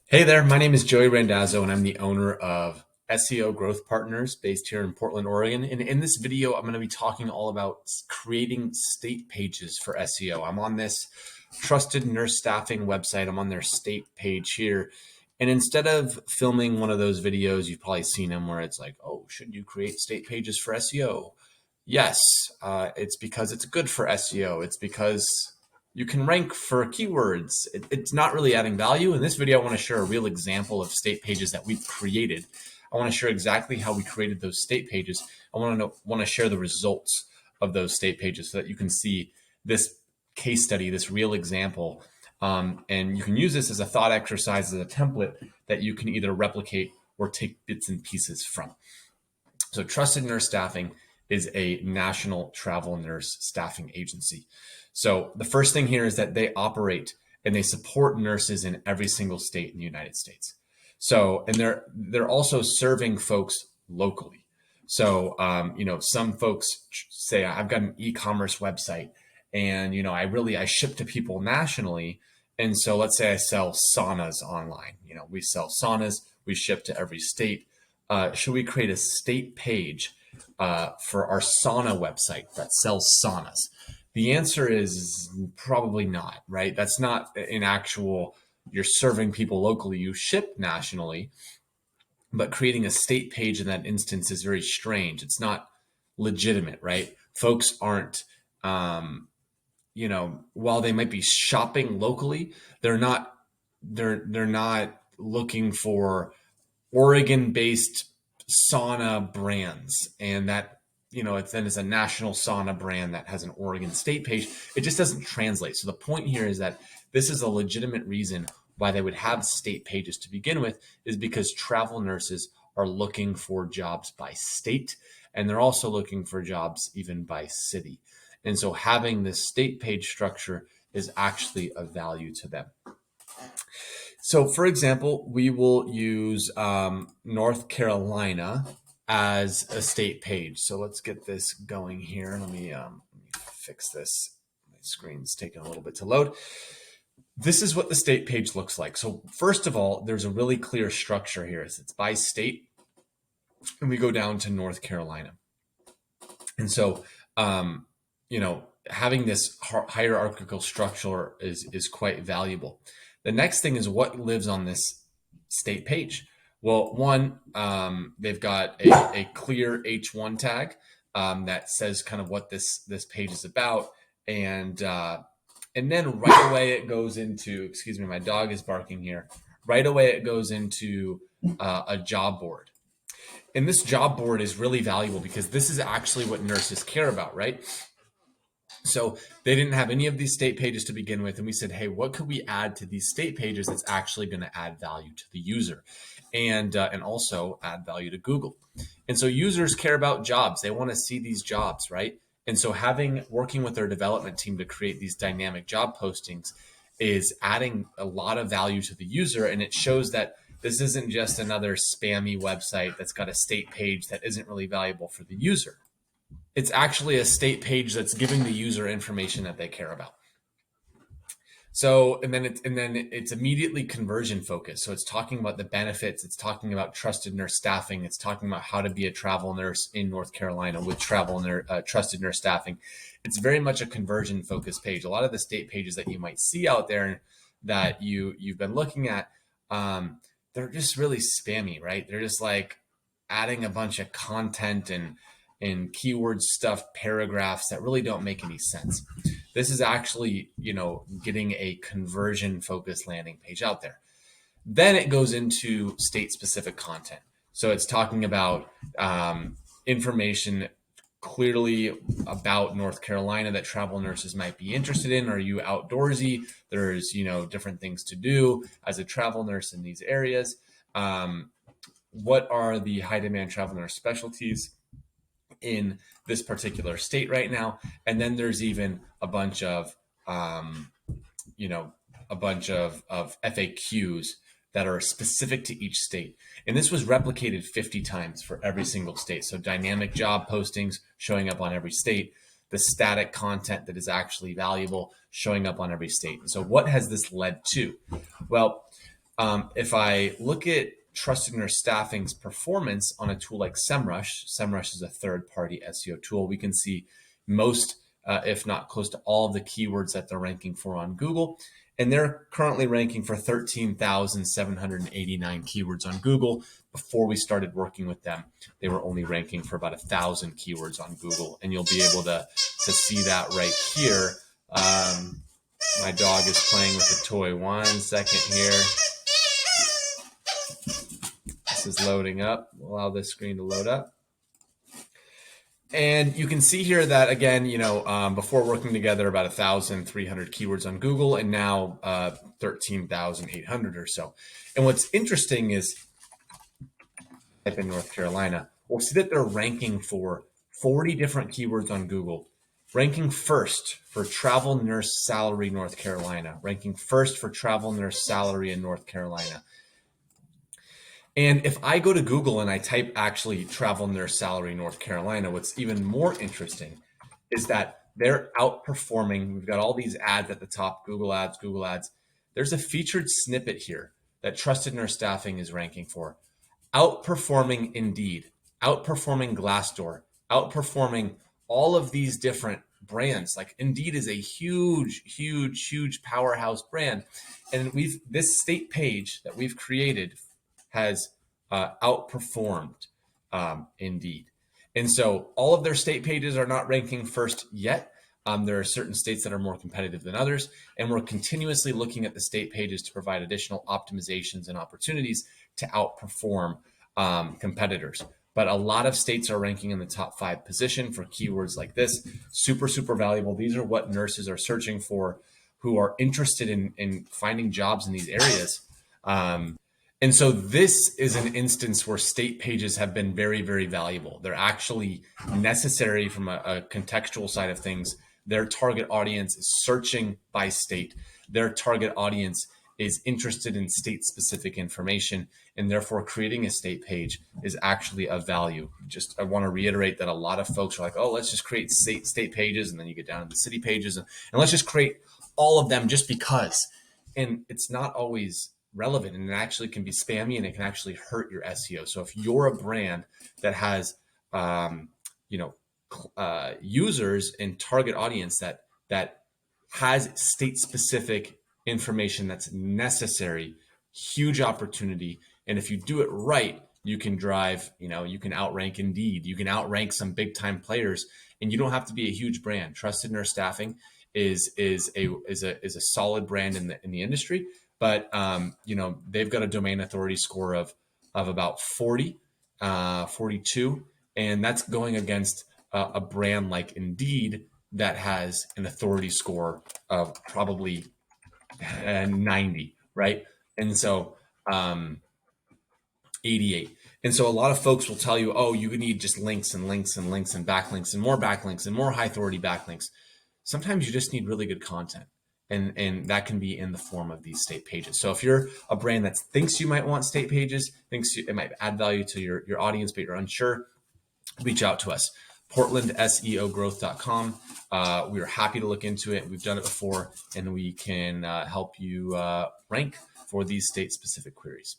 Hey there, my name is Joey Randazzo, and I'm the owner of SEO Growth Partners based here in Portland, Oregon. And in this video, I'm going to be talking all about creating state pages for SEO. I'm on this trusted nurse staffing website. I'm on their state page here. And instead of filming one of those videos, you've probably seen them where it's like, oh, should you create state pages for SEO? Yes, it's because it's good for SEO. It's because you can rank for keywords. It's not really adding value. In this video, I want to share a real example of state pages that we've created. I want to share exactly how we created those state pages. I want to share the results of those state pages so that you can see this case study, this real example. And you can use this as a thought exercise, as a template that you can either replicate or take bits and pieces from. So Trusted Nurse Staffing is a national travel nurse staffing agency. So the first thing here is that they operate and they support nurses in every single state in the United States. So, and they're also serving folks locally. So, some folks say, I've got an e-commerce website and, I ship to people nationally. And so let's say I sell saunas online. We sell saunas, we ship to every state. Should we create a state page for our sauna website that sells saunas? The answer is probably not, right? That's not an actual, you're serving people locally, you ship nationally, but creating a state page in that instance is very strange. It's not legitimate, right? Folks aren't, while they might be shopping locally, they're not looking for Oregon-based sauna brands, and that it's a national sauna brand that has an Oregon state page. It just doesn't translate. So the point here is that this is a legitimate reason why they would have state pages to begin with, is because travel nurses are looking for jobs by state, and they're also looking for jobs even by city. And so having this state page structure is actually of value to them. So for example, we will use North Carolina as a state page. So let's get this going here. Let me fix this. My screen's taking a little bit to load. This is what the state page looks like. So first of all, there's a really clear structure here. It's by state, and we go down to North Carolina. And so, having this hierarchical structure is quite valuable. The next thing is what lives on this state page. Well, one, they've got a clear H1 tag that says kind of what this page is about, and then right away it goes into, excuse me, my dog is barking here. Right away it goes into a job board. And this job board is really valuable because this is actually what nurses care about, right? So they didn't have any of these state pages to begin with. And we said, hey, what could we add to these state pages that's actually going to add value to the user and also add value to Google? And so users care about jobs. They want to see these jobs, right? And so working with their development team to create these dynamic job postings is adding a lot of value to the user. And it shows that this isn't just another spammy website that's got a state page that isn't really valuable for the user. It's actually a state page that's giving the user information that they care about. So, and then it's immediately conversion focused. So it's talking about the benefits. It's talking about trusted nurse staffing. It's talking about how to be a travel nurse in North Carolina with trusted nurse staffing. It's very much a conversion focused page. A lot of the state pages that you might see out there that you've been looking at, they're just really spammy, right? They're just like adding a bunch of content and keyword stuff, paragraphs that really don't make any sense. This is actually, getting a conversion focused landing page out there. Then it goes into state specific content. So it's talking about information clearly about North Carolina that travel nurses might be interested in. Are you outdoorsy? There's, different things to do as a travel nurse in these areas. What are the high demand travel nurse specialties in this particular state right now? And then there's even a bunch of FAQs that are specific to each state. And this was replicated 50 times for every single state. So dynamic job postings showing up on every state, the static content that is actually valuable showing up on every state. And so what has this led to? Well, If I look at Trusted Nurse Staffing's performance on a tool like SEMrush is a third-party SEO tool. We can see most, if not close to all of the keywords that they're ranking for on Google. And they're currently ranking for 13,789 keywords on Google. Before we started working with them, they were only ranking for about 1,000 keywords on Google. And you'll be able to see that right here. My dog is playing with a toy. 1 second here. This is loading up. We'll allow this screen to load up. And you can see here that, again, before working together, about 1,300 keywords on Google, and now 13,800 or so. And what's interesting is, type in North Carolina, we'll see that they're ranking for 40 different keywords on Google, ranking first for travel nurse salary North Carolina, ranking first for travel nurse salary in North Carolina. And if I go to Google and I type actually travel nurse salary North Carolina, what's even more interesting is that they're outperforming. We've got all these ads at the top, Google ads. There's a featured snippet here that Trusted Nurse Staffing is ranking for. Outperforming Indeed, outperforming Glassdoor, outperforming all of these different brands. Like Indeed is a huge powerhouse brand. And this state page that we've created has outperformed Indeed. And so all of their state pages are not ranking first yet. There are certain states that are more competitive than others, and we're continuously looking at the state pages to provide additional optimizations and opportunities to outperform competitors. But a lot of states are ranking in the top 5 position for keywords like this. Super valuable. These are what nurses are searching for who are interested in finding jobs in these areas. And so this is an instance where state pages have been very valuable. They're actually necessary from a contextual side of things. Their target audience is searching by state. Their target audience is interested in state-specific information, and therefore creating a state page is actually of value. I want to reiterate that a lot of folks are like, oh, let's just create state pages, and then you get down to the city pages, and let's just create all of them just because. And it's not always relevant, and it actually can be spammy, and it can actually hurt your SEO. So if you're a brand that has users and target audience that has state specific information that's necessary, huge opportunity. And if you do it right, you can drive, you can outrank Indeed, you can outrank some big time players, and you don't have to be a huge brand. Trusted Nurse Staffing is a solid brand in the industry, but they've got a domain authority score of about 42, and that's going against a brand like Indeed that has an authority score of probably 90, right? And so 88. And so a lot of folks will tell you, oh, you need just links and backlinks and more high authority backlinks. Sometimes you just need really good content. And that can be in the form of these state pages. So if you're a brand that thinks you might want state pages, thinks it might add value to your audience, but you're unsure, reach out to us. PortlandSEOgrowth.com. We are happy to look into it. We've done it before, and we can help you rank for these state-specific queries.